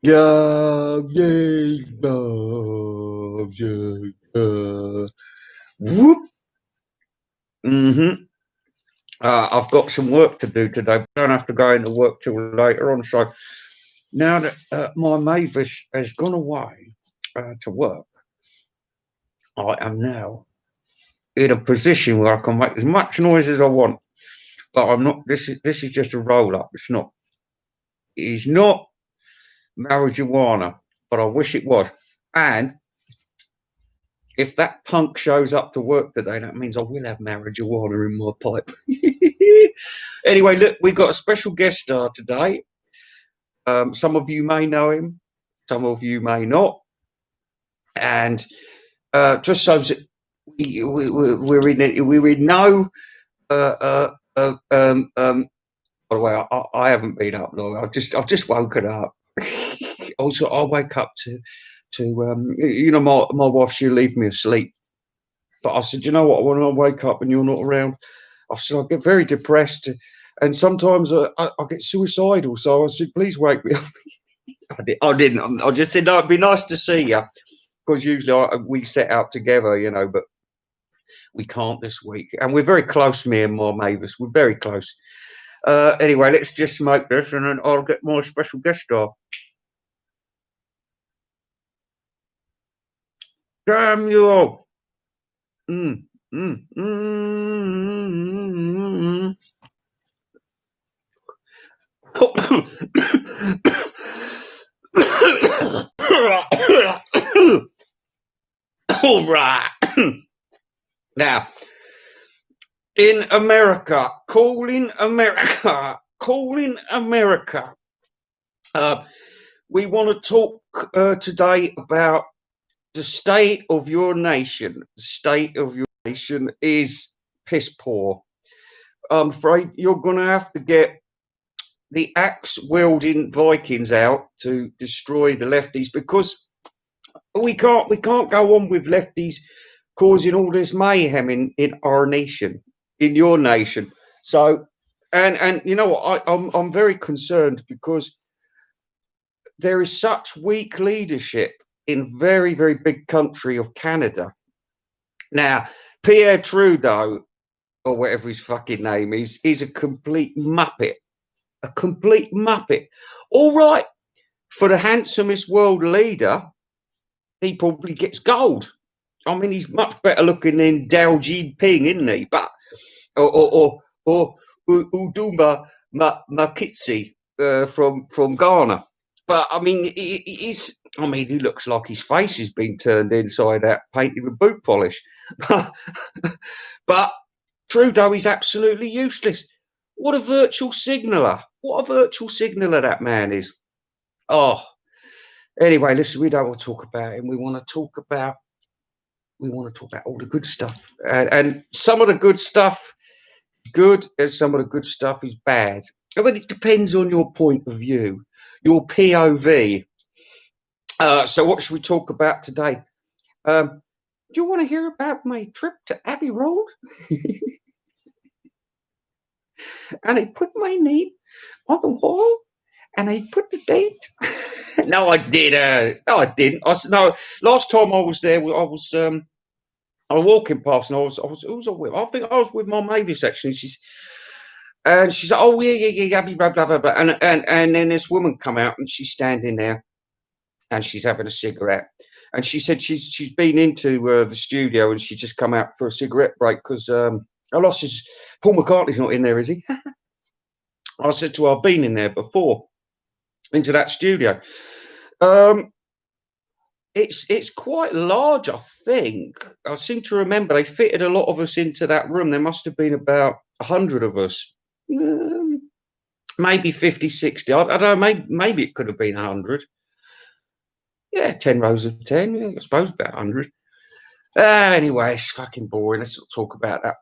Yeah, yeah, whoop. I've got some work to do today. I don't have to go into work till later on. So now that my Mavis has gone away to work, I am now in a position where I can make as much noise as I want. But I'm not. This is just a roll up. It's not. It's not marijuana, but I wish it was. And if that punk shows up to work today, that means I will have marijuana in my pipe. Anyway, look, we've got a special guest star today. Some of you may know him, some of you may not. And just so that we're in no. By the way, I haven't been up long. I've just woken up. Also, I wake up to my wife. She'll leave me asleep. But I said, you know what? When I wake up and you're not around, I said I get very depressed, and sometimes I get suicidal. So I said, please wake me up. I didn't. I just said, no, it'd be nice to see you, because usually we set out together, but we can't this week, and we're very close. Me and my Mavis, we're very close. Anyway, let's just smoke this, and then I'll get my special guest star. Damn you all. All right. Now, in America, calling America, we want to talk today about the state of your nation. The state of your nation is piss poor. I'm afraid you're going to have to get the axe-wielding Vikings out to destroy the lefties, because we can't go on with lefties causing all this mayhem in our nation, in your nation. So, and you know what, I'm very concerned, because there is such weak leadership in very, very big country of Canada. Now, Pierre Trudeau, or whatever his fucking name is a complete muppet. A complete muppet. All right, for the handsomest world leader, he probably gets gold. I mean, he's much better looking than Dao Jinping, isn't he? But or Udumba Makitsi from Ghana. But I mean, he's. I mean, he looks like his face has been turned inside out, painted with boot polish. But Trudeau is absolutely useless. What a virtual signaller! What a virtual signaller that man is. Oh, anyway, listen, we don't want to talk about him. We want to talk about all the good stuff, and some of the good stuff good, and some of the good stuff is bad. I mean, it depends on your point of view, your POV. So what should we talk about today? Do you want to hear about my trip to Abbey Road? And I put my name on the wall, and I put the date. No, I didn't. No, I didn't. No, last time I was there, I was walking past, and I think I was with my Mavis actually. She's like, oh yeah, blah blah blah blah, and then this woman come out, and she's standing there, and she's having a cigarette, and she said she's been into the studio, and she just come out for a cigarette break because Paul McCartney's not in there, is he? I said to her, I've been in there before, into that studio. It's quite large, I think. I seem to remember they fitted a lot of us into that room. There must have been about 100 of us, maybe 50, 60. I don't know, maybe it could have been 100. Yeah, 10 rows of 10, yeah, I suppose about 100. Anyway, it's fucking boring. Let's not talk about that.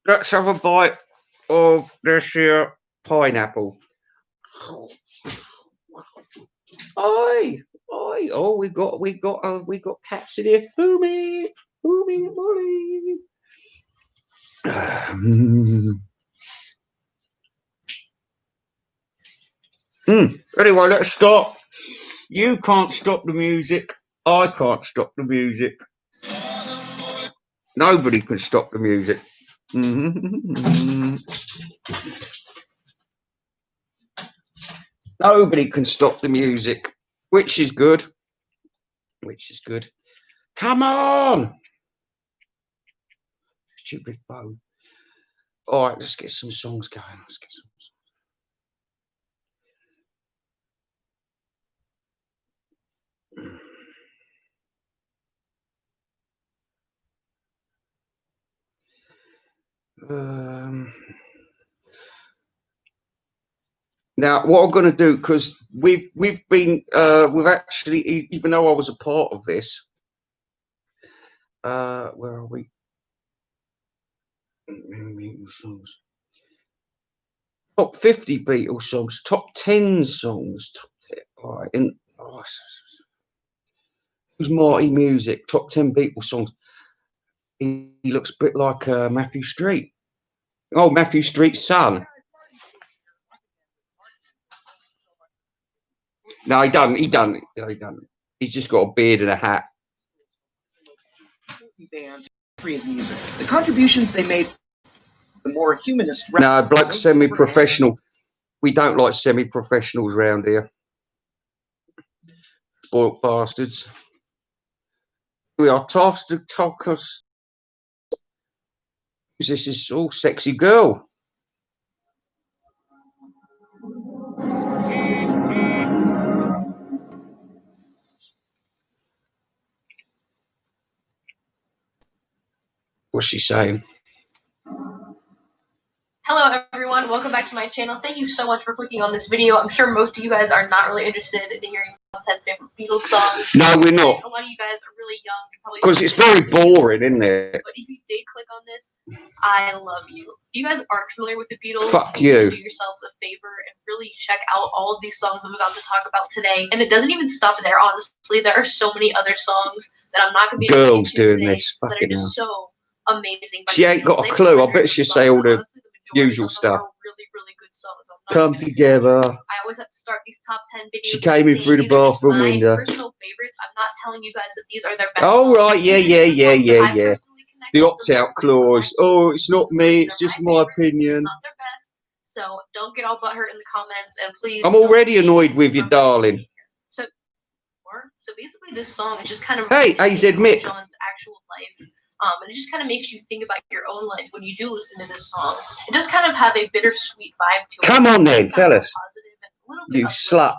Let's have a bite of this here pineapple. Oi! Oh, we got cats in here. Boomy, Molly. Anyway, let's start You can't stop the music. I can't stop the music. Nobody can stop the music. Nobody can stop the music, which is good. Which is good. Come on! Stupid phone. All right, let's get some songs going. Let's get some songs. Now, what I'm going to do, because we've actually, even though I was a part of this, where are we? Songs. Top 50 Beatles songs, top 10 songs. All right, who's Marty Music? Top 10 Beatles songs. He looks a bit like Matthew Street. Oh, Matthew Street's son. No, he doesn't. He doesn't. He's just got a beard and a hat. The contributions they made, the more humanist. No, bloke semi-professional. We don't like semi-professionals around here. Spoilt bastards. We are tasked to talk us. This is all sexy girl. What's she saying? Hello everyone, welcome back to my channel. Thank you so much for clicking on this video. I'm sure most of you guys are not really interested in hearing top 10 favorite Beatles songs. No, we're not. A lot of you guys are really young. Because it's very boring, isn't it? But if you did click on this, I love you. If you guys aren't familiar with the Beatles, fuck you. Do yourselves a favor and really check out all of these songs I'm about to talk about today. And it doesn't even stop there, honestly. There are so many other songs that I'm not going to be able to Girls doing today this, that are fucking just so amazing. She ain't got a clue. I bet she'll say all the usual stuff. Really good songs. Come together. I always have to start these top 10 videos. She came in through the bathroom window. Personal favorites. I'm not telling you guys that these are their best. Oh right, yeah. The opt-out clause. Oh, it's not me. It's just my opinion. Not their best. So don't get all butthurt in the comments, and please. I'm already annoyed with you, darling. So basically, this song is just kind of hey, AZ Mick. John's actual life. And it just kind of makes you think about your own life when you do listen to this song. It does kind of have a bittersweet vibe to it. Come on then, tell us. You slut.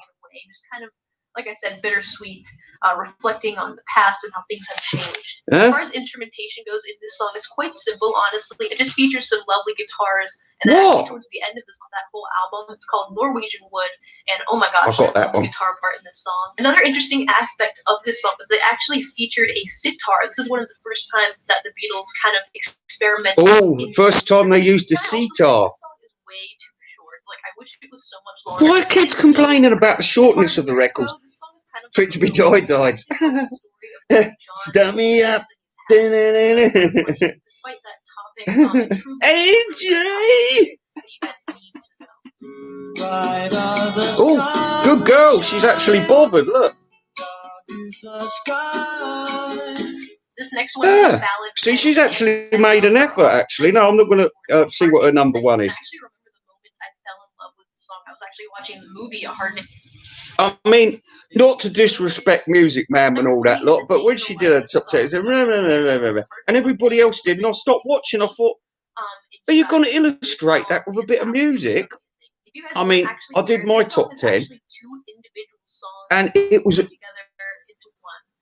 Just kind of, like I said, bittersweet, reflecting on the past and how things have changed. Huh? As far as instrumentation goes in this song, it's quite simple, honestly. It just features some lovely guitars. And then actually towards the end of that whole album, it's called Norwegian Wood. And oh my gosh, I got that one. Guitar part in this song. Another interesting aspect of this song is they actually featured a sitar. This is one of the first times that the Beatles kind of experimented. Oh, first time they used a sitar. This song is way too short. Like, I wish it was so much longer. Why are kids complaining about the shortness of the records? For it to be died. Start me up. Despite that topic, AJ! Oh, good girl. She's actually bothered. Look. This next one is a ballad. See, she's actually made an effort, actually. No, I'm not going to see what her number one is. I actually remember the moment I fell in love with the song. I was actually watching the movie A Hard Day. I mean, not to disrespect Music Man and all that lot, but when she did her top 10, and everybody else did, and I stopped watching, I thought, are you going to illustrate that with a bit of music? I mean, I did my top 10, and it was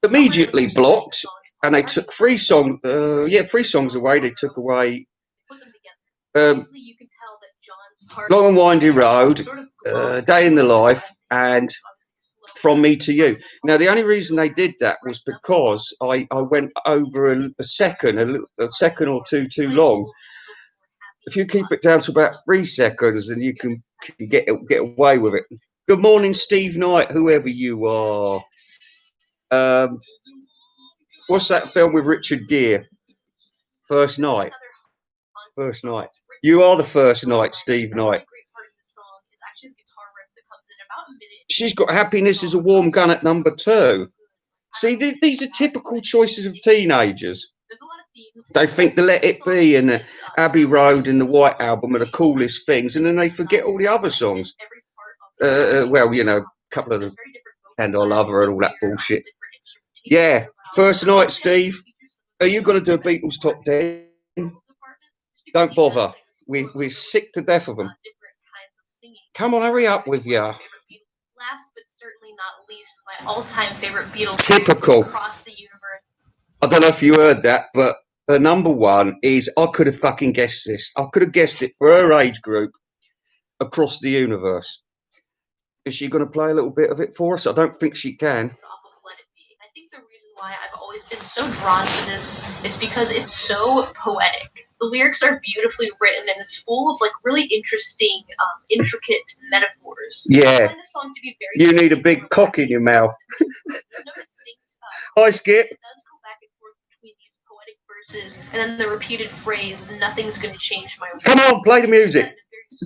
immediately blocked, and they took three songs away. They took away Long and Windy Road, Day in the Life, and From Me to You. Now, the only reason they did that was because I went over a second or two too long. If you keep it down to about 3 seconds, then you can get away with it. Good morning, Steve Knight, whoever you are. What's that film with Richard Gere? First Night. First Night. You are the first night, Steve Knight. She's got Happiness is a Warm Gun at number 2. See, these are typical choices of teenagers. They think the Let It Be and the Abbey Road and the White Album are the coolest things, and then they forget all the other songs. Well, you know, a couple of the And I Love Her and all that bullshit. Yeah, first night, Steve. Are you going to do a Beatles top 10? Don't bother. We're sick to death of them. Come on, hurry up with you. Last but certainly not least, my all-time favorite Beatles Typical. Across the Universe. I don't know if you heard that, but her number 1 is, I could have fucking guessed this. I could have guessed it for her age group, Across the Universe. Is she going to play a little bit of it for us? I don't think she can. I think the reason why I've always been so drawn to this is because it's so poetic. The lyrics are beautifully written and it's full of like really interesting, intricate metaphors. Yeah. I find this song to be very You need a big cock in your mouth. Hi, Skip. It does go back and forth between these poetic verses and then the repeated phrase, "Nothing's going to change my world." Come on, play the music.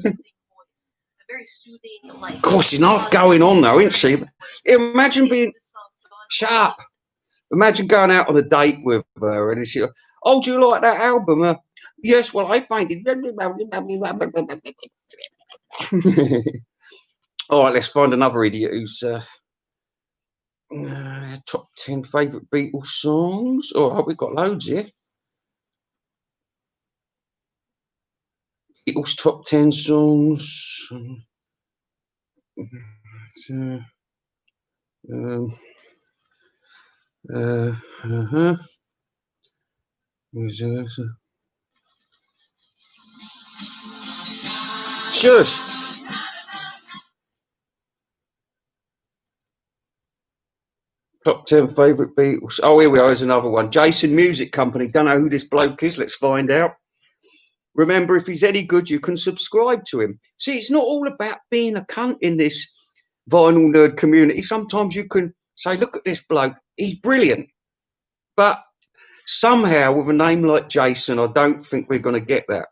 Very soothing, like. Of course, she's enough going on though, isn't she? Imagine being. Shut up. Imagine going out on a date with her and she, oh, do you like that album? Yes, well, I find it. All right, let's find another idiot who's top 10 favourite Beatles songs. All right, we've got loads here. Beatles top 10 songs. Shush. Top 10 favourite Beatles. Oh, here we are. There's another one. Jason Music Company. Don't know who this bloke is. Let's find out. Remember, if he's any good, you can subscribe to him. See, it's not all about being a cunt in this vinyl nerd community. Sometimes you can say, look at this bloke. He's brilliant. But somehow, with a name like Jason, I don't think we're going to get that.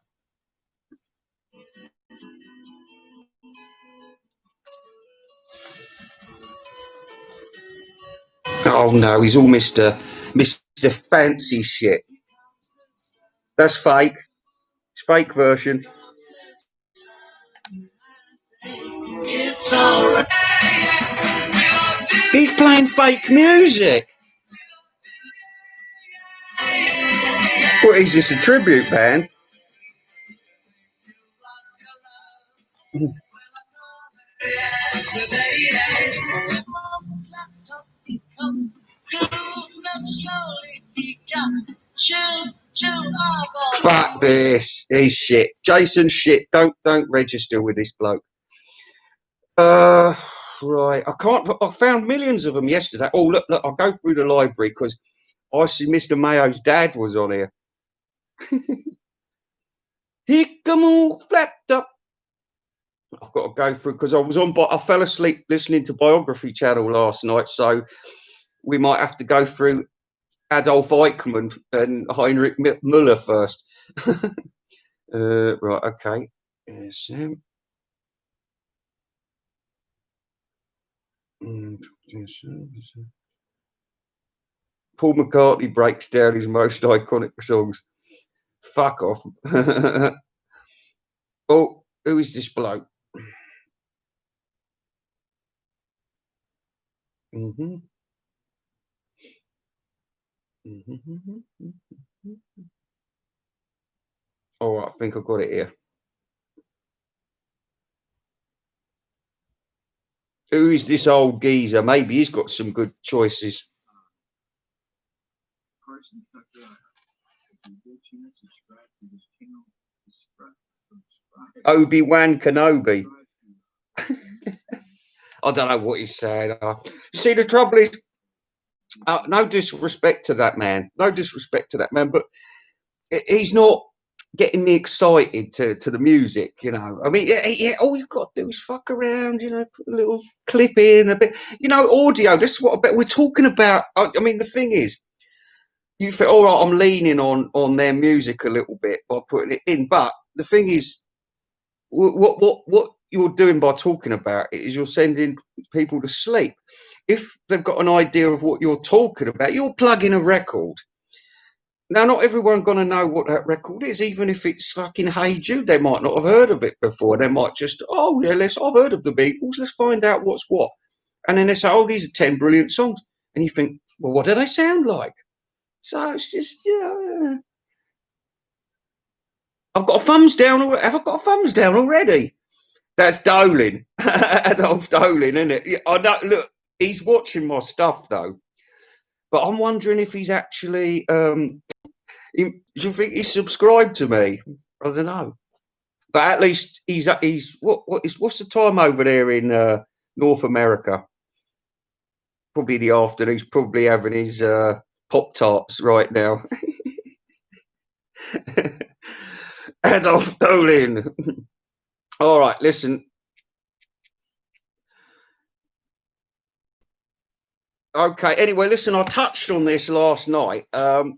Oh, no, he's all Mr. Fancy shit. That's fake. It's fake version. It's all right. He's playing fake music. What is this, a tribute band? Fuck this. He's shit. Jason's shit. Don't register with this bloke. Right. I found millions of them yesterday. Oh, look, I'll go through the library because I see Mr. Mayo's dad was on here. He come all flapped up. I've got to go through because I fell asleep listening to Biography Channel last night, so we might have to go through Adolf Eichmann and Heinrich Müller first. Right, okay. Yes, Paul McCartney breaks down his most iconic songs. Fuck off. Oh, who is this bloke? All right, I think I've got it here. Who is this old geezer? Maybe he's got some good choices. Obi-Wan Kenobi. I don't know what he's saying. You see, the trouble is, no disrespect to that man. No disrespect to that man, but he's not getting me excited to the music, you know. I mean, yeah, all you've got to do is fuck around, you know, put a little clip in, a bit, you know, audio. This is what I bet we're talking about. I mean, the thing is, you feel, all right, I'm leaning on their music a little bit by putting it in, but the thing is, what you're doing by talking about it is you're sending people to sleep. If they've got an idea of what you're talking about, you're plugging a record. Now, not everyone going to know what that record is, even if it's fucking Hey Jude. They might not have heard of it before. They might just, oh, yeah, I've heard of the Beatles. Let's find out what's what. And then they say, oh, these are 10 brilliant songs. And you think, well, what do they sound like? So it's just, yeah. I've got a thumbs down. Have I got a thumbs down already? That's Dolan. Adolf Dolan, isn't it? I know, look, he's watching my stuff, though. But I'm wondering if he's actually... do you think he's subscribed to me? I don't know, but at least he's what's the time over there in North America? Probably the afternoon. He's probably having his Pop Tarts right now. Adolf Dolan. All right, listen. Okay. Anyway, listen. I touched on this last night. The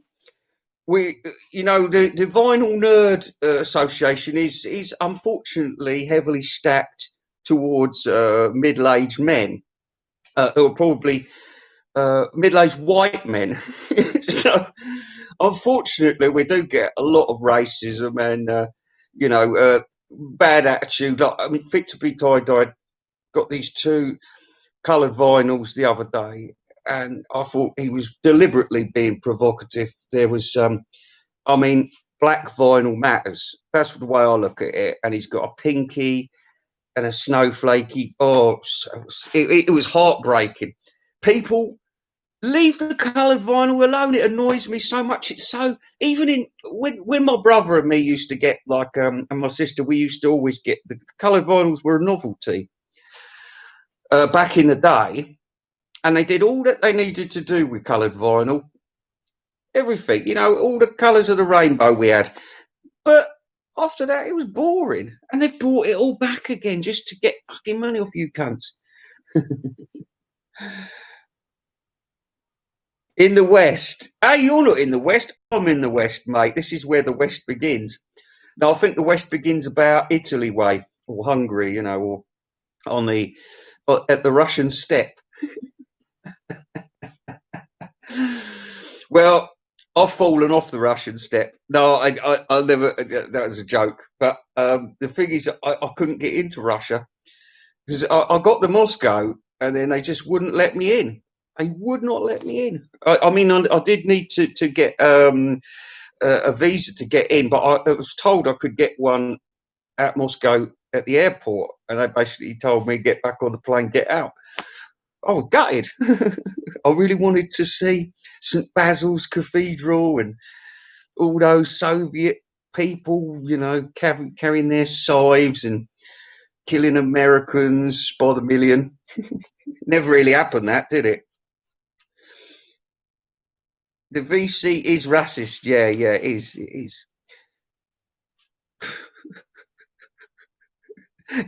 Vinyl Nerd Association is unfortunately heavily stacked towards middle-aged men who are probably middle-aged white men. So unfortunately we do get a lot of racism and bad attitude. Like, I mean, Fit to be Tie-Dyed got these two coloured vinyls the other day, and I thought he was deliberately being provocative. There was black vinyl matters. That's the way I look at it. And he's got a pinky and a snowflakey. Oh, it was heartbreaking. People, leave the coloured vinyl alone. It annoys me so much. It's so, even in when my brother and me used to get and my sister, we used to always get the coloured vinyls were a novelty back in the day, and they did all that they needed to do with coloured vinyl. Everything, all the colours of the rainbow we had. But after that, it was boring. And they've brought it all back again just to get fucking money off you cunts. In the West. Hey, you're not in the West. I'm in the West, mate. This is where the West begins. Now, I think the West begins about Italy way, or Hungary, or at the Russian steppe. Well, I've fallen off the Russian steppe. No, I never. That was a joke. But the thing is, I couldn't get into Russia because I got to Moscow and then they just wouldn't let me in. They would not let me in. I did need to get a visa to get in, but I was told I could get one at Moscow at the airport, and they basically told me get back on the plane, get out. I was gutted. I really wanted to see St. Basil's Cathedral and all those Soviet people, carrying their scythes and killing Americans by the million. Never really happened, that, did it? The VC is racist. Yeah, it is. It is.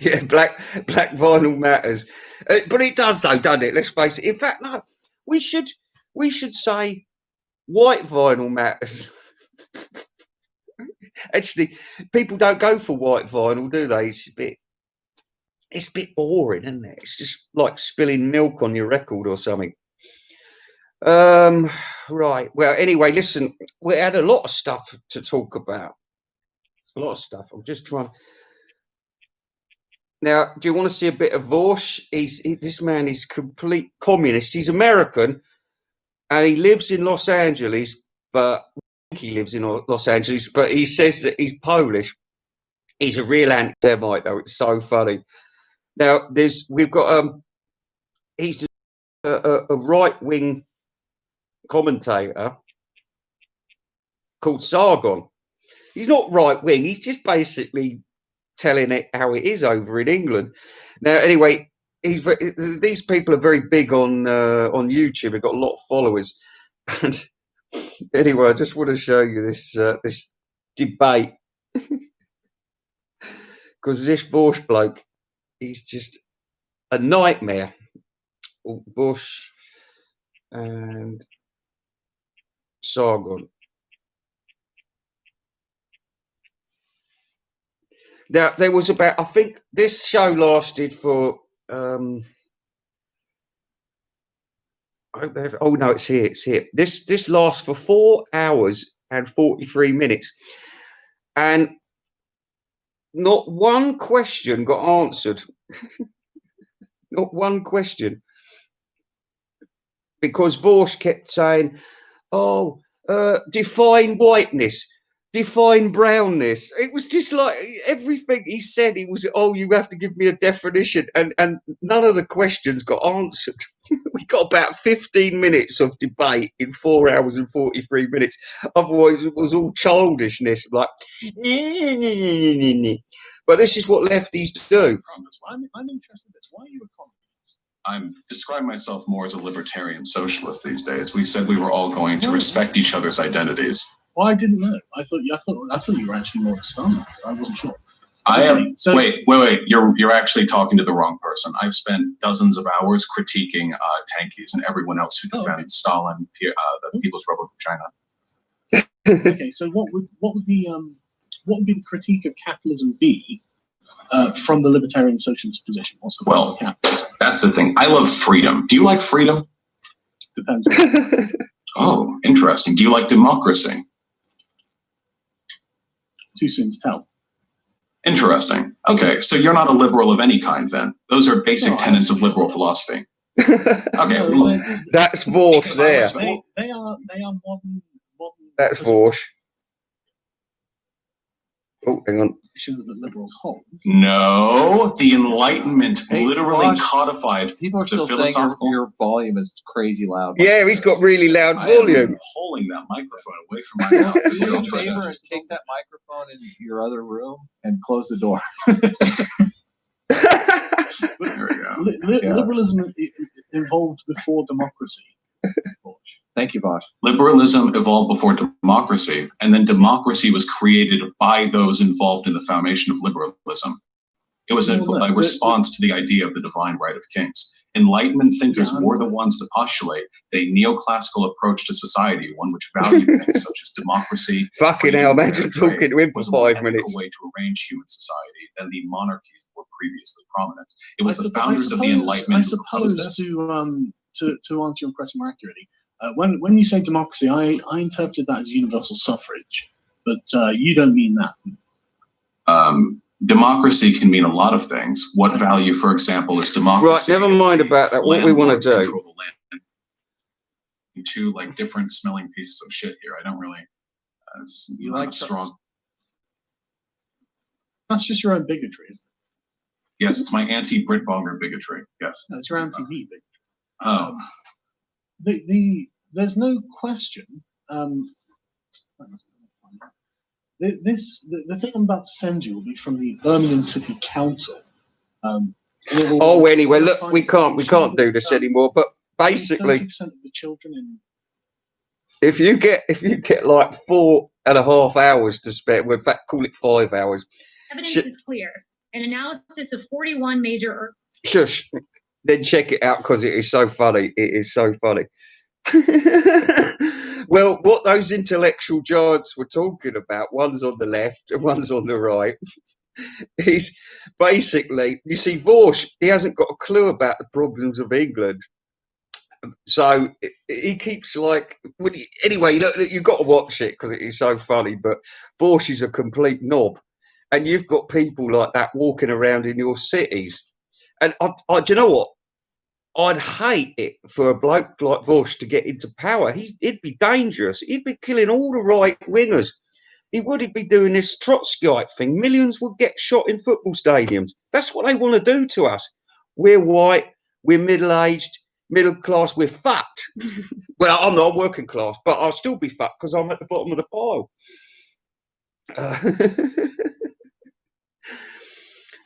Yeah, black vinyl matters, but it does though, doesn't it? Let's face it. In fact, no, we should say white vinyl matters. Actually, people don't go for white vinyl, do they? It's a bit boring, isn't it? It's just like spilling milk on your record or something. Right. Well, anyway, listen, we had a lot of stuff to talk about. A lot of stuff. I'm just trying. Now, do you want to see a bit of Vaush? This man is complete communist. He's American, and he lives in Los Angeles, but he lives in Los Angeles, but he says that he's Polish. He's a real anti-Semite, though. It's so funny. Now, we've got he's a right-wing commentator called Sargon. He's not right-wing. He's just basically telling it how it is over in England. Now, anyway, these people are very big on YouTube. They've got a lot of followers. And anyway, I just want to show you this debate because this Vaush bloke, he's just a nightmare. Vaush and Sargon. Now there was about, I think this show lasted for oh no, it's here. This lasts for 4 hours and 43 minutes, and not one question got answered. Not one question, because Vaush kept saying, "Oh, define whiteness, define brownness." It was just like everything he said. He was, "Oh, you have to give me a definition," and none of the questions got answered. We got about 15 minutes of debate in 4 hours and 43 minutes. Otherwise, it was all childishness, like. But this is what lefties do. I'm interested in this. Why are you a communist? I'm describing myself more as a libertarian socialist these days. We said we were all going to respect each other's identities. Well, I didn't know. I thought you were actually more Islamist. I wasn't sure. I am. So, wait. You're actually talking to the wrong person. I've spent dozens of hours critiquing tankies and everyone else who defends Stalin, the People's Republic of China. Okay, so what would the critique of capitalism be from the libertarian socialist position? What's the point of capitalism? That's the thing. I love freedom. Do you like freedom? Depends. Oh, interesting. Do you like democracy? Too soon to tell. Interesting. Okay, so you're not a liberal of any kind then. Those are basic tenets of liberal philosophy. Okay, that's Vaush there. They are modern. That's Vaush. Oh, hang on. That the liberals hold. No, the Enlightenment literally codified. People are still saying your volume is crazy loud. Yeah, he's got really loud volume. I'm holding that microphone away from my mouth. Do me a favor and take that microphone in your other room and close the door. There we go. Liberalism evolved before democracy. Thank you, Vaush. Liberalism evolved before democracy, and then democracy was created by those involved in the foundation of liberalism. It was a response to the idea of the divine right of kings. Enlightenment thinkers were the ones to postulate a neoclassical approach to society, one which valued things such as democracy. Fucking hell, imagine talking to him for 5 minutes. Was a way to arrange human society than the monarchies that were previously prominent. It was the founders of the Enlightenment who proposed this. To answer your question more accurately, when you say democracy, I interpreted that as universal suffrage, but you don't mean that. Democracy can mean a lot of things. What value, for example, is democracy? Right, never mind about that. What we want to do. Two like different smelling pieces of shit here. I don't really. You like strong. That's just your own bigotry, isn't it? Yes, it's my anti-Brit-bonger bigotry. Yes. No, it's your anti-me bigotry. Oh. There's no question. The thing I'm about to send you will be from the Birmingham City Council. Anyway, look, we can't do this anymore. But basically, 30% of the children in. If you get like 4.5 hours to spare, well, in fact, call it 5 hours. Evidence is clear. An analysis of 41 major. Shush. Then check it out because it is so funny. It is so funny. Well, what those intellectual giants were talking about, one's on the left and one's on the right, is basically, you see, Vaush, he hasn't got a clue about the problems of England. So he keeps like, anyway, you've got to watch it because it is so funny, but Vaush is a complete knob. And you've got people like that walking around in your cities. And do you know what? I'd hate it for a bloke like Vaush to get into power. He'd be dangerous. He'd be killing all the right wingers. He'd be doing this Trotskyite thing. Millions would get shot in football stadiums. That's what they want to do to us. We're white. We're middle-aged, middle class. We're fucked. Well, I'm not working class, but I'll still be fucked because I'm at the bottom of the pile.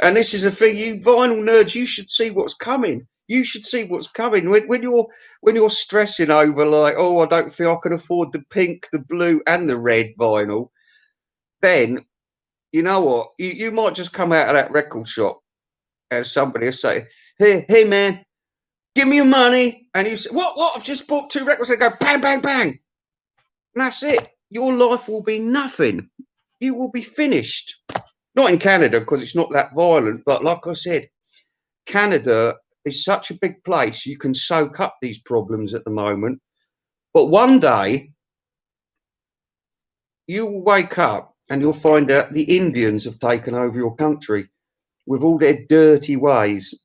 And this is a thing, you vinyl nerds, you should see what's coming. You should see what's coming. When you're stressing over like, oh, I don't feel I can afford the pink, the blue, and the red vinyl, then you know what? You might just come out of that record shop as somebody will say, hey man, give me your money. And you say, what? I've just bought 2 records. They go bang, bang, bang. And that's it. Your life will be nothing. You will be finished. Not in Canada because it's not that violent, but like I said, Canada is such a big place. You can soak up these problems at the moment. But one day, you will wake up and you'll find out the Indians have taken over your country with all their dirty ways.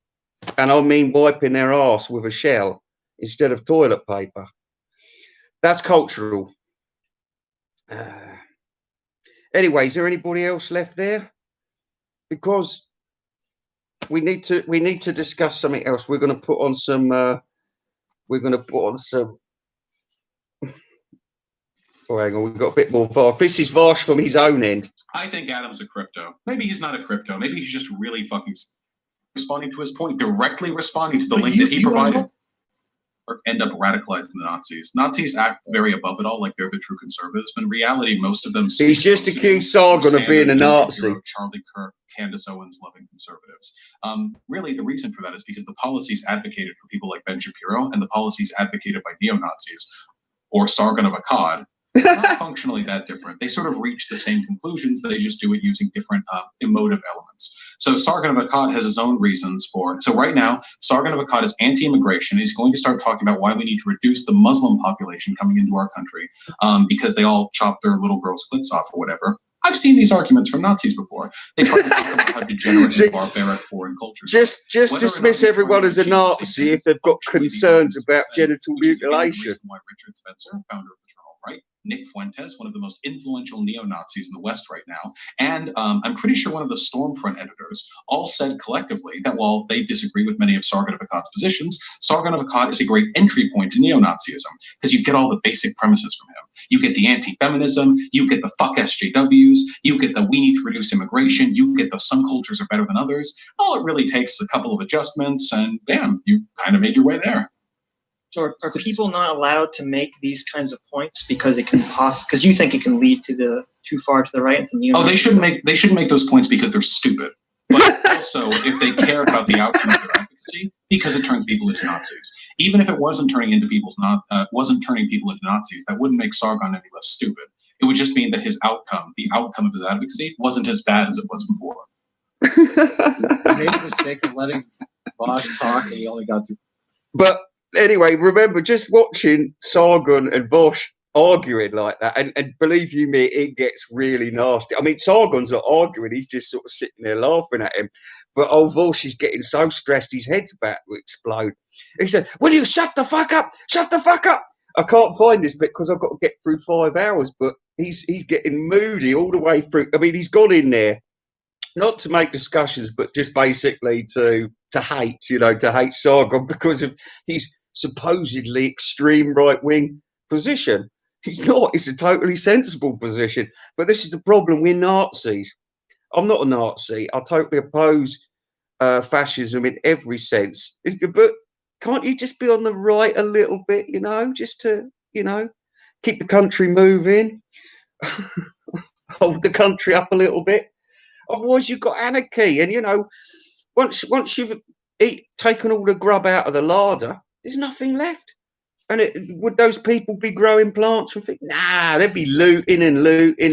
And I mean wiping their arse with a shell instead of toilet paper. That's cultural. Anyway, is there anybody else left there? Because we need to discuss something else. We're going to put on some. Oh, hang on, we've got a bit more Vosh. This is Vosh from his own end. I think Adam's a crypto. Maybe he's not a crypto. Maybe he's just really fucking responding to his point, directly responding to the link that he provided. Or end up radicalizing the Nazis. Nazis act very above it all, like they're the true conservatives, but in reality, most of them. He's just accused Sargon of being a Nazi. Charlie Kirk, Candace Owens loving conservatives. Really, the reason for that is because the policies advocated for people like Ben Shapiro and the policies advocated by neo-Nazis or Sargon of Akkad are not functionally that different. They sort of reach the same conclusions. They just do it using different emotive elements. So Sargon of Akkad has his own reasons for. So right now, Sargon of Akkad is anti-immigration. He's going to start talking about why we need to reduce the Muslim population coming into our country because they all chop their little girls' clits off or whatever. I've seen these arguments from Nazis before. They try to talk about how degenerate and barbaric foreign cultures just dismiss everyone as a Nazi if they've got concerns about genital mutilation. Why Richard Spencer, founder of the Eternal Right, Nick Fuentes, one of the most influential neo-Nazis in the West right now, and I'm pretty sure one of the Stormfront editors all said collectively that while they disagree with many of Sargon of Akkad's positions, Sargon of Akkad is a great entry point to neo-Nazism because you get all the basic premises from him. You get the anti-feminism, you get the fuck SJWs, you get the we need to reduce immigration, you get the some cultures are better than others. All it really takes is a couple of adjustments and bam, you kind of made your way there. So are people not allowed to make these kinds of points because it can because you think it can lead to the too far to the right? Oh, they shouldn't make those points because they're stupid. But also, if they care about the outcome of their advocacy, because it turns people into Nazis. Even if it wasn't turning people into Nazis, that wouldn't make Sargon any less stupid. It would just mean that his outcome, the outcome of his advocacy, wasn't as bad as it was before. We made the mistake of letting Vosh talk, and we only got to. But anyway, remember, just watching Sargon and Vosh arguing like that, and believe you me, it gets really nasty. I mean, Sargon's not arguing, he's just sort of sitting there laughing at him. But old Vosh is getting so stressed, his head's about to explode. He said, will you shut the fuck up? Shut the fuck up! I can't find this bit because I've got to get through 5 hours, but he's getting moody all the way through. I mean, he's gone in there, not to make discussions, but just basically to hate, to hate Sargon because of his supposedly extreme right-wing position. He's not. It's a totally sensible position. But this is the problem. We're Nazis. I'm not a Nazi. I totally oppose fascism in every sense. But can't you just be on the right a little bit, just to, keep the country moving, hold the country up a little bit? Otherwise, you've got anarchy. And, once you've taken all the grub out of the larder, there's nothing left. And would those people be growing plants and think, nah, they'd be looting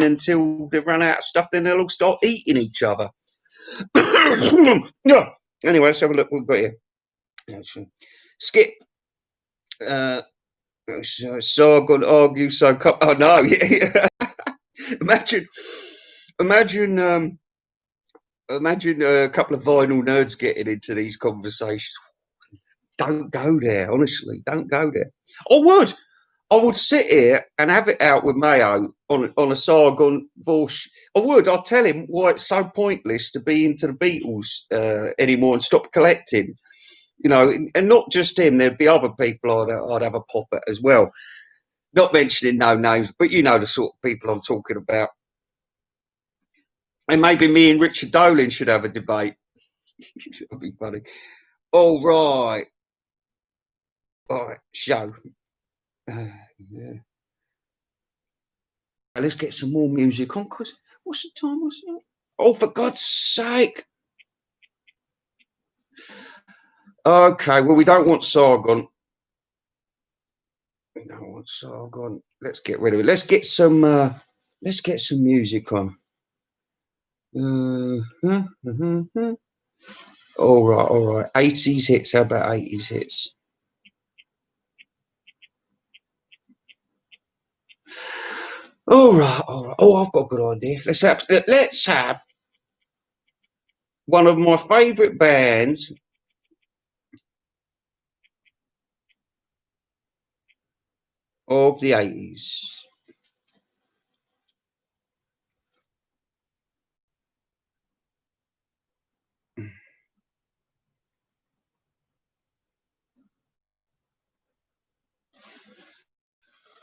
until they've run out of stuff, then they'll all start eating each other. Anyway, let's have a look what we've got here. Skip. Sargon argue so. Oh no! Yeah. Imagine a couple of vinyl nerds getting into these conversations. Don't go there, honestly. Don't go there. I would sit here and have it out with Mayo on a Sargon Vosh. I would. I'd tell him why it's so pointless to be into the Beatles anymore and stop collecting. And not just him. There'd be other people I'd have a pop at as well. Not mentioning no names, but you know the sort of people I'm talking about. And maybe me and Richard Dolan should have a debate. That'd be funny. All right. All right, show. Yeah. Let's get some more music on, because what's the time? What's it? Oh, for God's sake. Okay, well, we don't want Sargon. We don't want Sargon. Let's get rid of it. Let's get some music on. All right. 80s hits. How about 80s hits? All right. Oh, I've got a good idea. Let's have one of my favourite bands of the 80s.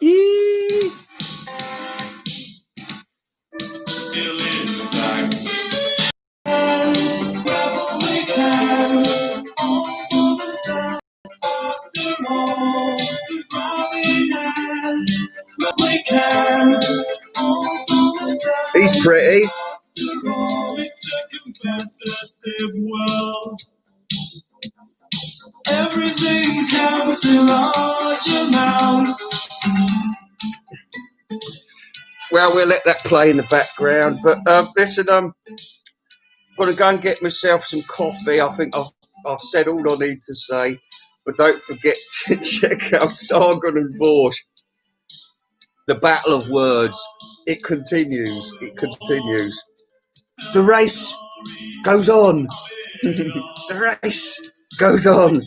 Yee. He's pretty. Everything counts in large amounts. Well, we'll let that play in the background. But listen, I'm gonna go and get myself some coffee. I think I've said all I need to say. But don't forget to check out Sargon and Vaush. The battle of words. It continues. It continues. The race goes on. The race goes on.